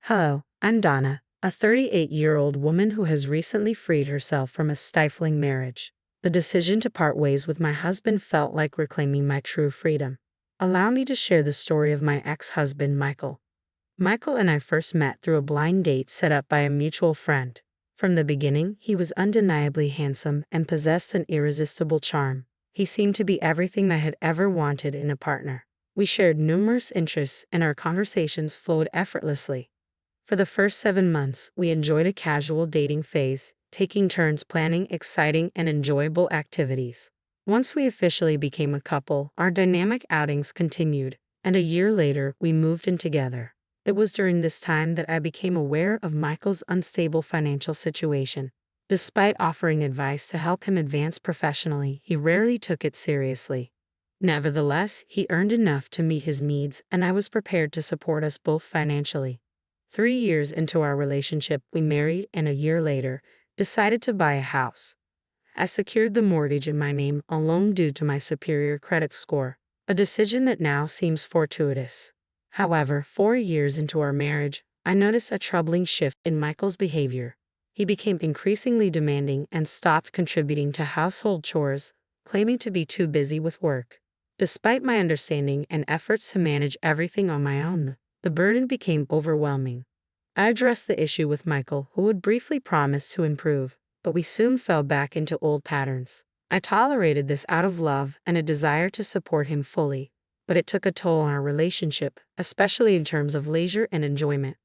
Hello, I'm Donna, a 38-year-old woman who has recently freed herself from a stifling marriage. The decision to part ways with my husband felt like reclaiming my true freedom. Allow me to share the story of my ex-husband, Michael. Michael and I first met through a blind date set up by a mutual friend. From the beginning, he was undeniably handsome and possessed an irresistible charm. He seemed to be everything I had ever wanted in a partner. We shared numerous interests and our conversations flowed effortlessly. For the first 7 months, we enjoyed a casual dating phase, taking turns planning exciting and enjoyable activities. Once we officially became a couple, our dynamic outings continued, and a year later, we moved in together. It was during this time that I became aware of Michael's unstable financial situation. Despite offering advice to help him advance professionally, he rarely took it seriously. Nevertheless, he earned enough to meet his needs, and I was prepared to support us both financially. 3 years into our relationship, we married and a year later, decided to buy a house. I secured the mortgage in my name alone due to my superior credit score, a decision that now seems fortuitous. However, 4 years into our marriage, I noticed a troubling shift in Michael's behavior. He became increasingly demanding and stopped contributing to household chores, claiming to be too busy with work. Despite my understanding and efforts to manage everything on my own, the burden became overwhelming. I addressed the issue with Michael, who would briefly promise to improve, but we soon fell back into old patterns. I tolerated this out of love and a desire to support him fully, but it took a toll on our relationship, especially in terms of leisure and enjoyment.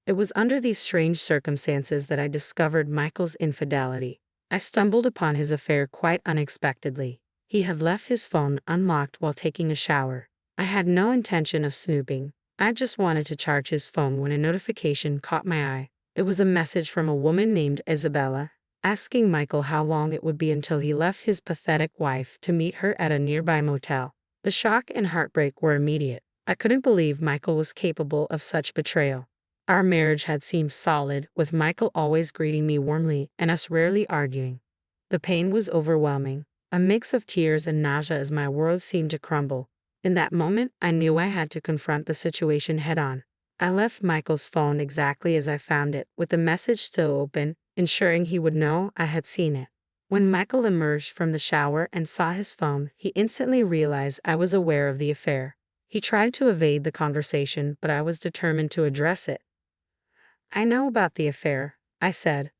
It was under these strange circumstances that I discovered Michael's infidelity. I stumbled upon his affair quite unexpectedly. He had left his phone unlocked while taking a shower. I had no intention of snooping. I just wanted to charge his phone when a notification caught my eye. It was a message from a woman named Isabella, asking Michael how long it would be until he left his pathetic wife to meet her at a nearby motel. The shock and heartbreak were immediate. I couldn't believe Michael was capable of such betrayal. Our marriage had seemed solid, with Michael always greeting me warmly and us rarely arguing. The pain was overwhelming, a mix of tears and nausea as my world seemed to crumble. In that moment, I knew I had to confront the situation head-on. I left Michael's phone exactly as I found it, with the message still open, ensuring he would know I had seen it. When Michael emerged from the shower and saw his phone, he instantly realized I was aware of the affair. He tried to evade the conversation, but I was determined to address it. "I know about the affair," I said.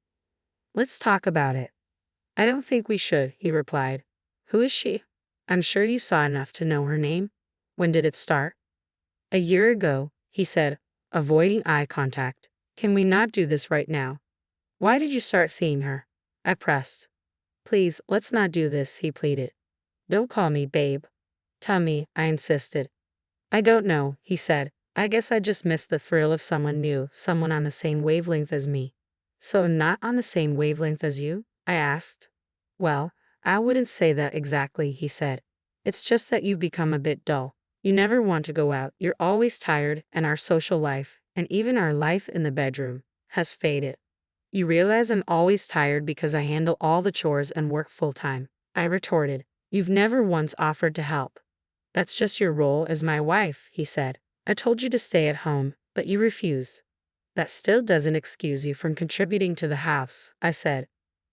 "Let's talk about it." "I don't think we should," he replied. "Who is she? I'm sure you saw enough to know her name. When did it start?" "A year ago," he said, avoiding eye contact. "Can we not do this right now?" "Why did you start seeing her?" I pressed. "Please, let's not do this," he pleaded. "Don't call me babe." "Tell me," I insisted. "I don't know," he said. "I guess I just missed the thrill of someone new, someone on the same wavelength as me." "So not on the same wavelength as you?" I asked. "Well, I wouldn't say that exactly," he said. "It's just that you've become a bit dull. You never want to go out, you're always tired, and our social life, and even our life in the bedroom, has faded." "You realize I'm always tired because I handle all the chores and work full-time," I retorted. "You've never once offered to help." "That's just your role as my wife," he said. "I told you to stay at home, but you refused." "That still doesn't excuse you from contributing to the house," I said.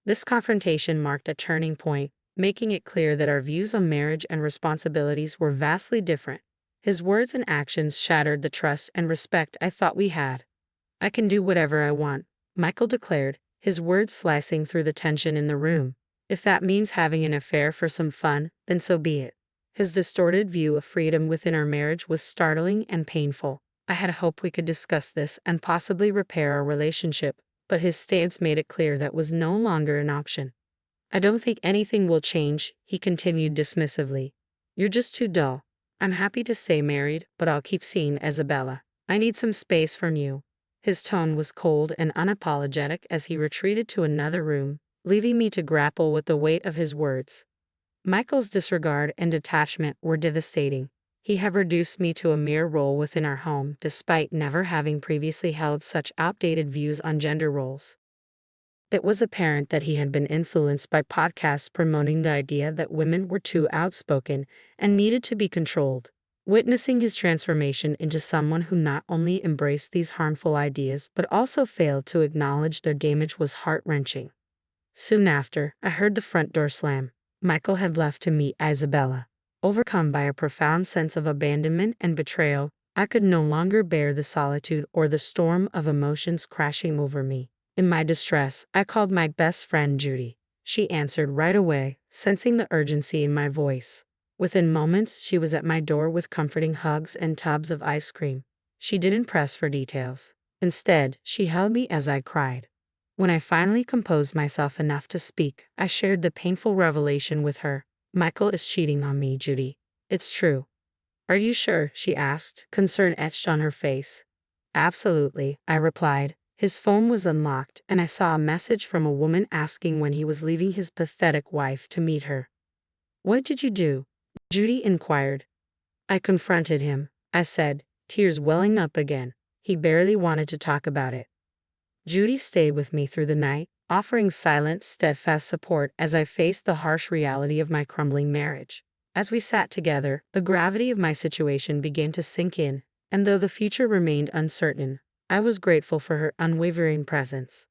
This confrontation marked a turning point, making it clear that our views on marriage and responsibilities were vastly different. His words and actions shattered the trust and respect I thought we had. "I can do whatever I want," Michael declared, his words slicing through the tension in the room. "If that means having an affair for some fun, then so be it." His distorted view of freedom within our marriage was startling and painful. I had hoped we could discuss this and possibly repair our relationship, but his stance made it clear that was no longer an option. "I don't think anything will change," he continued dismissively. "You're just too dull. I'm happy to stay married, but I'll keep seeing Isabella. I need some space from you." His tone was cold and unapologetic as he retreated to another room, leaving me to grapple with the weight of his words. Michael's disregard and detachment were devastating. He had reduced me to a mere role within our home, despite never having previously held such outdated views on gender roles. It was apparent that he had been influenced by podcasts promoting the idea that women were too outspoken and needed to be controlled. witnessing his transformation into someone who not only embraced these harmful ideas but also failed to acknowledge their damage was heart-wrenching. Soon after, I heard the front door slam. Michael had left to meet Isabella. Overcome by a profound sense of abandonment and betrayal, I could no longer bear the solitude or the storm of emotions crashing over me. In my distress, I called my best friend Judy. She answered right away, sensing the urgency in my voice. Within moments, she was at my door with comforting hugs and tubs of ice cream. She didn't press for details. Instead, she held me as I cried. When I finally composed myself enough to speak, I shared the painful revelation with her. Michael is cheating on me, Judy. It's true. Are you sure? She asked, concern etched on her face. Absolutely, I replied. His phone was unlocked, and I saw a message from a woman asking when he was leaving his pathetic wife to meet her. What did you do? Judy inquired. I confronted him, I said, tears welling up again. He barely wanted to talk about it. Judy stayed with me through the night, offering silent, steadfast support as I faced the harsh reality of my crumbling marriage. As we sat together, the gravity of my situation began to sink in, and though the future remained uncertain, I was grateful for her unwavering presence.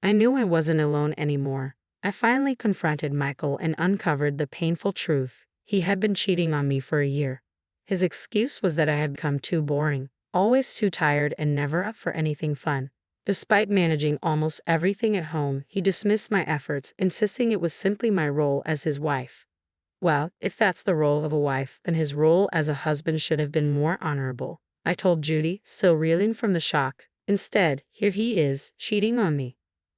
I knew I wasn't alone anymore. I finally confronted Michael and uncovered the painful truth. He had been cheating on me for a year. His excuse was that I had become too boring, always too tired and never up for anything fun. Despite managing almost everything at home, he dismissed my efforts, insisting it was simply my role as his wife. Well, if that's the role of a wife, then his role as a husband should have been more honorable, I told Judy, still reeling from the shock. Instead, here he is, cheating on me.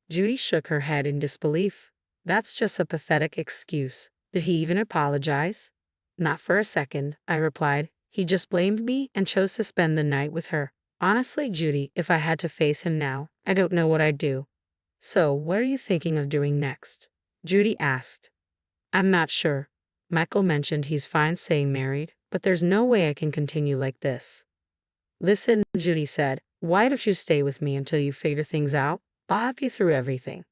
Judy shook her head in disbelief. That's just a pathetic excuse. Did he even apologize? Not for a second, I replied. He just blamed me and chose to spend the night with her. Honestly, Judy, if I had to face him now, I don't know what I'd do. So, what are you thinking of doing next? Judy asked. I'm not sure. Michael mentioned he's fine staying married, but there's no way I can continue like this. Listen, Judy said, why don't you stay with me until you figure things out? I'll help you through everything.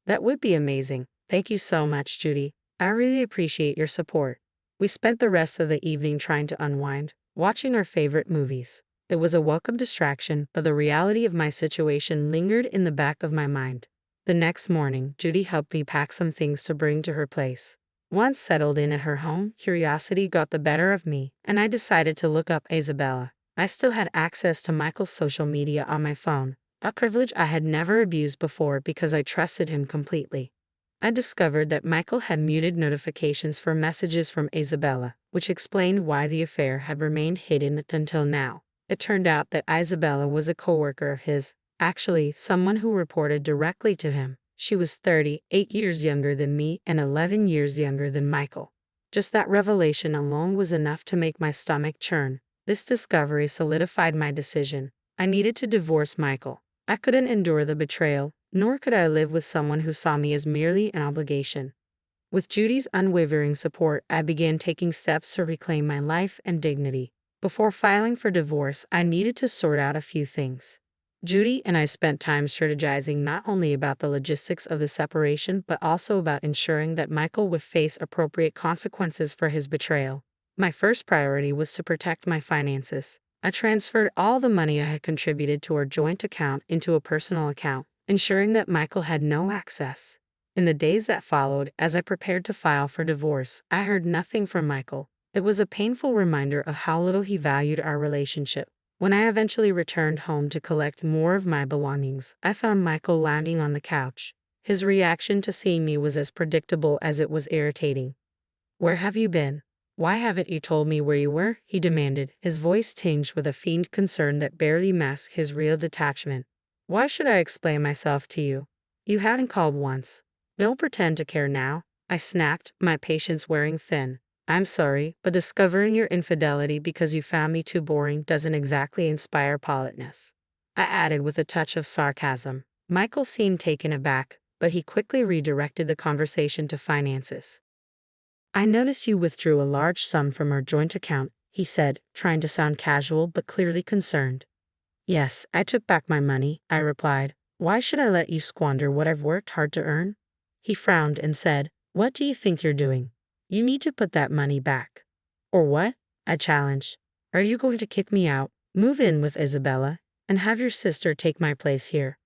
That would be amazing. Thank you so much, Judy. I really appreciate your support. We spent the rest of the evening trying to unwind, watching our favorite movies. It was a welcome distraction, but the reality of my situation lingered in the back of my mind. The next morning, Judy helped me pack some things to bring to her place. Once settled in at her home, curiosity got the better of me, and I decided to look up Isabella. I still had access to Michael's social media on my phone, a privilege I had never abused before because I trusted him completely. I discovered that Michael had muted notifications for messages from Isabella, which explained why the affair had remained hidden until now. It turned out that Isabella was a coworker of his, actually someone who reported directly to him. She was 38 years younger than me and 11 years younger than Michael. Just that revelation alone was enough to make my stomach churn. This discovery solidified my decision. I needed to divorce Michael. I couldn't endure the betrayal, nor could I live with someone who saw me as merely an obligation. With Judy's unwavering support, I began taking steps to reclaim my life and dignity. Before filing for divorce, I needed to sort out a few things. Judy and I spent time strategizing not only about the logistics of the separation, but also about ensuring that Michael would face appropriate consequences for his betrayal. My first priority was to protect my finances. I transferred all the money I had contributed to our joint account into a personal account, ensuring that Michael had no access. In the days that followed, as I prepared to file for divorce, I heard nothing from Michael. It was a painful reminder of how little he valued our relationship. When I eventually returned home to collect more of my belongings, I found Michael lounging on the couch. His reaction to seeing me was as predictable as it was irritating. "Where have you been? Why haven't you told me where you were?" he demanded, his voice tinged with a faint concern that barely masked his real detachment. "Why should I explain myself to you? You haven't called once. Don't pretend to care now," I snapped, my patience wearing thin. "I'm sorry, but discovering your infidelity because you found me too boring doesn't exactly inspire politeness," I added with a touch of sarcasm. Michael seemed taken aback, but he quickly redirected the conversation to finances. "I noticed you withdrew a large sum from our joint account," he said, trying to sound casual but clearly concerned. "Yes, I took back my money," I replied. "Why should I let you squander what I've worked hard to earn?" He frowned and said, "What do you think you're doing? You need to put that money back." "Or what?" I challenged. Are you going to kick me out, move in with Isabella, and have your sister take my place here?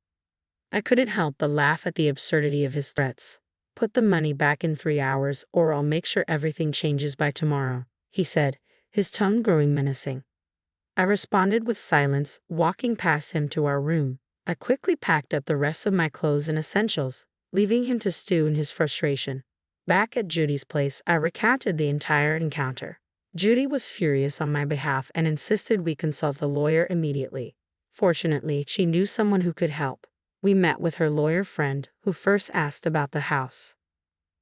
I couldn't help but laugh at the absurdity of his threats. Put the money back in 3 hours, or I'll make sure everything changes by tomorrow, he said, his tone growing menacing. I responded with silence, walking past him to our room. I quickly packed up the rest of my clothes and essentials, leaving him to stew in his frustration. Back at Judy's place, I recounted the entire encounter. Judy was furious on my behalf and insisted we consult the lawyer immediately. Fortunately, she knew someone who could help. We met with her lawyer friend, who first asked about the house.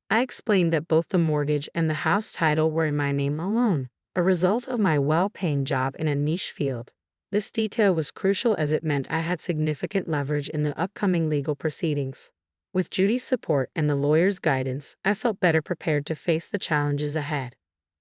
I explained that both the mortgage and the house title were in my name alone, a result of my well-paying job in a niche field. This detail was crucial as it meant I had significant leverage in the upcoming legal proceedings. With Judy's support and the lawyer's guidance, I felt better prepared to face the challenges ahead.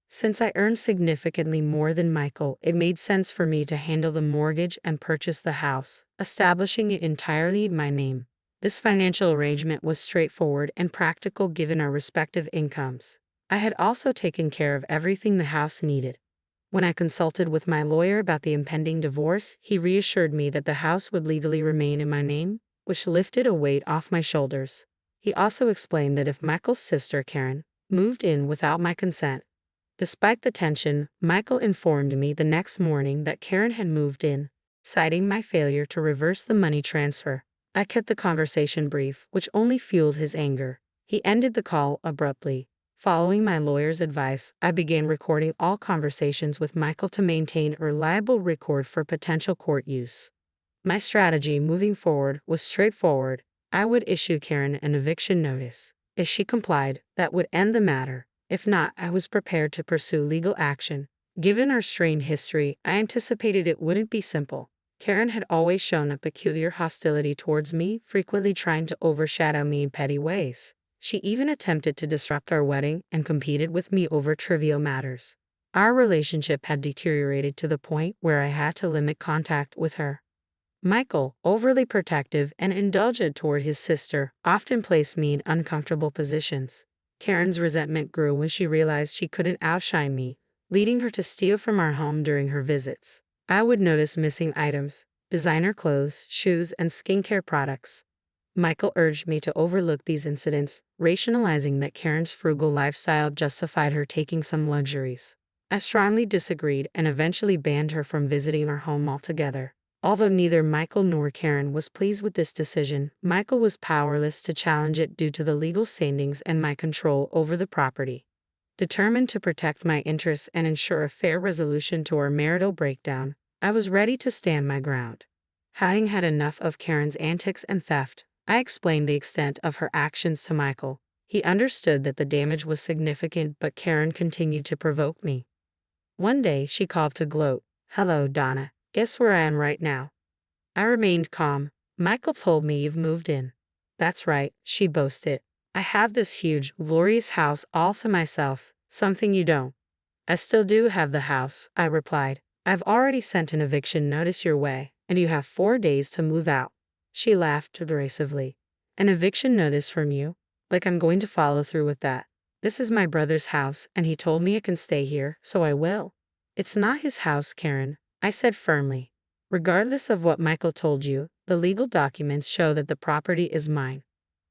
Since I earned significantly more than Michael, it made sense for me to handle the mortgage and purchase the house, establishing it entirely in my name. This financial arrangement was straightforward and practical given our respective incomes. I had also taken care of everything the house needed. When I consulted with my lawyer about the impending divorce, he reassured me that the house would legally remain in my name, which lifted a weight off my shoulders. He also explained that if Michael's sister, Karen, moved in without my consent. Despite the tension, Michael informed me the next morning that Karen had moved in, citing my failure to reverse the money transfer. I kept the conversation brief, which only fueled his anger. He ended the call abruptly. Following my lawyer's advice, I began recording all conversations with Michael to maintain a reliable record for potential court use. My strategy moving forward was straightforward. I would issue Karen an eviction notice. If she complied, that would end the matter. If not, I was prepared to pursue legal action. Given our strained history, I anticipated it wouldn't be simple. Karen had always shown a peculiar hostility towards me, frequently trying to overshadow me in petty ways. She even attempted to disrupt our wedding and competed with me over trivial matters. Our relationship had deteriorated to the point where I had to limit contact with her. Michael, overly protective and indulgent toward his sister, often placed me in uncomfortable positions. Karen's resentment grew when she realized she couldn't outshine me, leading her to steal from our home during her visits. I would notice missing items, designer clothes, shoes, and skincare products. Michael urged me to overlook these incidents, rationalizing that Karen's frugal lifestyle justified her taking some luxuries. I strongly disagreed and eventually banned her from visiting our home altogether. Although neither Michael nor Karen was pleased with this decision, Michael was powerless to challenge it due to the legal standings and my control over the property. Determined to protect my interests and ensure a fair resolution to our marital breakdown, I was ready to stand my ground. Having had enough of Karen's antics and theft, I explained the extent of her actions to Michael. He understood that the damage was significant, but Karen continued to provoke me. One day, she called to gloat. "Hello, Donna. Guess where I am right now?" I remained calm. "Michael told me you've moved in." "That's right," she boasted. "I have this huge, glorious house all to myself, something you don't." "I still do have the house," I replied. "I've already sent an eviction notice your way, and you have 4 days to move out." She laughed derisively. "An eviction notice from you? Like I'm going to follow through with that. This is my brother's house, and he told me I can stay here, so I will." "It's not his house, Karen," I said firmly. "Regardless of what Michael told you, the legal documents show that the property is mine."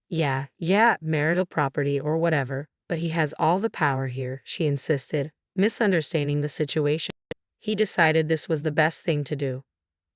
Yeah, marital property or whatever, but he has all the power here," she insisted, misunderstanding the situation. "He decided this was the best thing to do."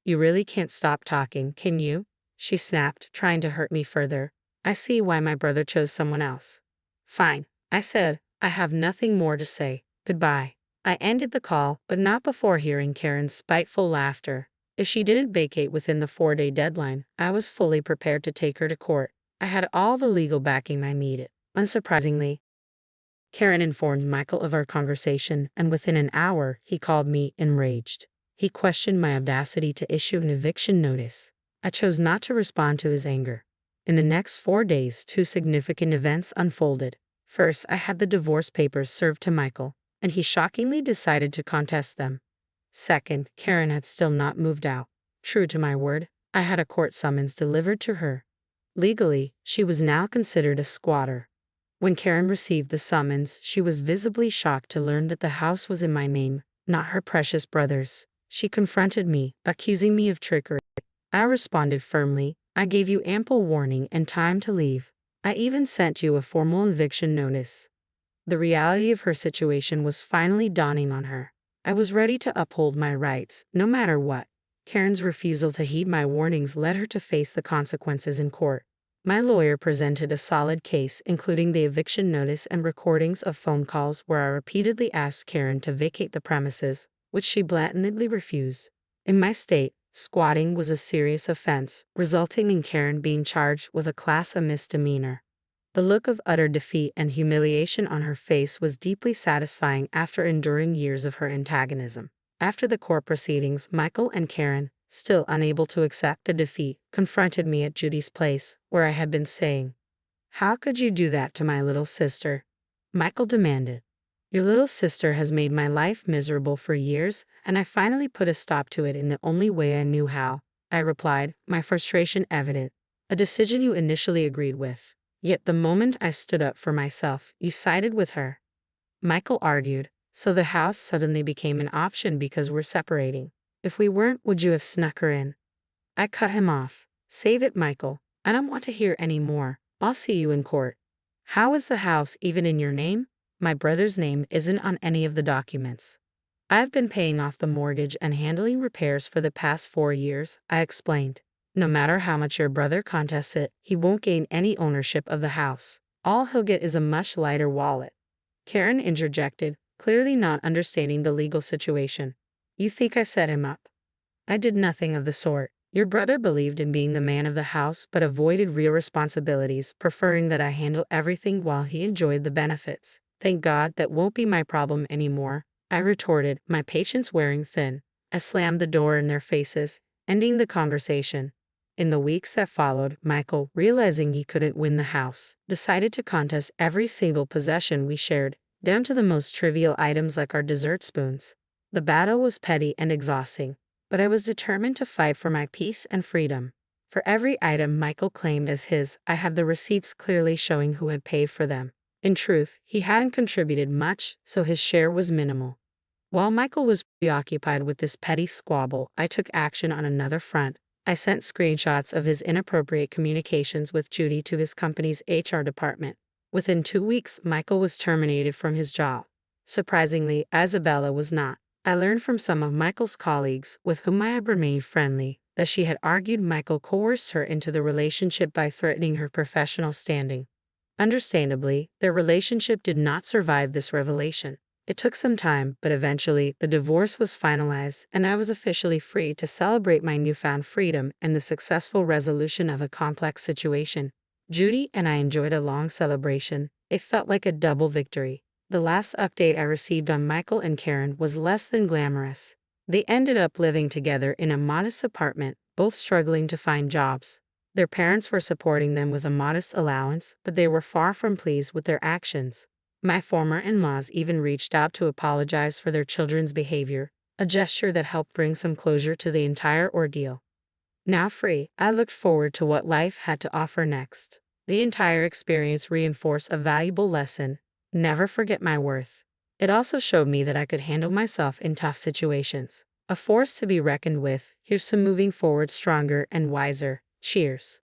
"You really can't stop talking, can you?" she snapped, trying to hurt me further. "I see why my brother chose someone else." "Fine," I said. "I have nothing more to say. Goodbye." I ended the call, but not before hearing Karen's spiteful laughter. If she didn't vacate within the 4-day deadline, I was fully prepared to take her to court. I had all the legal backing I needed. Unsurprisingly, Karen informed Michael of our conversation, and within an hour, he called me enraged. He questioned my audacity to issue an eviction notice. I chose not to respond to his anger. In the next 4 days, 2 significant events unfolded. First, I had the divorce papers served to Michael, and he shockingly decided to contest them. Second, Karen had still not moved out. True to my word, I had a court summons delivered to her. Legally, she was now considered a squatter. When Karen received the summons, she was visibly shocked to learn that the house was in my name, not her precious brother's. She confronted me, accusing me of trickery. I responded firmly, I gave you ample warning and time to leave. I even sent you a formal eviction notice. The reality of her situation was finally dawning on her. I was ready to uphold my rights, no matter what. Karen's refusal to heed my warnings led her to face the consequences in court. My lawyer presented a solid case, including the eviction notice and recordings of phone calls where I repeatedly asked Karen to vacate the premises, which she blatantly refused. In my state, squatting was a serious offense, resulting in Karen being charged with a Class A misdemeanor. The look of utter defeat and humiliation on her face was deeply satisfying after enduring years of her antagonism. After the court proceedings, Michael and Karen, still unable to accept the defeat, confronted me at Judy's place, where I had been staying. "How could you do that to my little sister?" Michael demanded. "Your little sister has made my life miserable for years, and I finally put a stop to it in the only way I knew how," I replied, my frustration evident. "A decision you initially agreed with. Yet the moment I stood up for myself, you sided with her," Michael argued. "So the house suddenly became an option because we're separating. If we weren't, would you have snuck her in?" I cut him off. "Save it, Michael. I don't want to hear any more. I'll see you in court." "How is the house even in your name?" "My brother's name isn't on any of the documents. I've been paying off the mortgage and handling repairs for the past 4 years," I explained. "No matter how much your brother contests it, he won't gain any ownership of the house. All he'll get is a much lighter wallet." Karen interjected, clearly not understanding the legal situation. "You think I set him up?" "I did nothing of the sort. Your brother believed in being the man of the house but avoided real responsibilities, preferring that I handle everything while he enjoyed the benefits. Thank God that won't be my problem anymore," I retorted, my patience wearing thin. I slammed the door in their faces, ending the conversation. In the weeks that followed, Michael, realizing he couldn't win the house, decided to contest every single possession we shared, down to the most trivial items like our dessert spoons. The battle was petty and exhausting, but I was determined to fight for my peace and freedom. For every item Michael claimed as his, I had the receipts clearly showing who had paid for them. In truth, he hadn't contributed much, so his share was minimal. While Michael was preoccupied with this petty squabble, I took action on another front. I sent screenshots of his inappropriate communications with Judy to his company's HR department. Within 2 weeks, Michael was terminated from his job. Surprisingly, Isabella was not. I learned from some of Michael's colleagues, with whom I had remained friendly, that she had argued Michael coerced her into the relationship by threatening her professional standing. Understandably, their relationship did not survive this revelation. It took some time, but eventually, the divorce was finalized, and I was officially free to celebrate my newfound freedom and the successful resolution of a complex situation. Judy and I enjoyed a long celebration. It felt like a double victory. The last update I received on Michael and Karen was less than glamorous. They ended up living together in a modest apartment, both struggling to find jobs. Their parents were supporting them with a modest allowance, but they were far from pleased with their actions. My former in-laws even reached out to apologize for their children's behavior, a gesture that helped bring some closure to the entire ordeal. Now free, I looked forward to what life had to offer next. The entire experience reinforced a valuable lesson: never forget my worth. It also showed me that I could handle myself in tough situations. A force to be reckoned with. Here's to moving forward stronger and wiser. Cheers.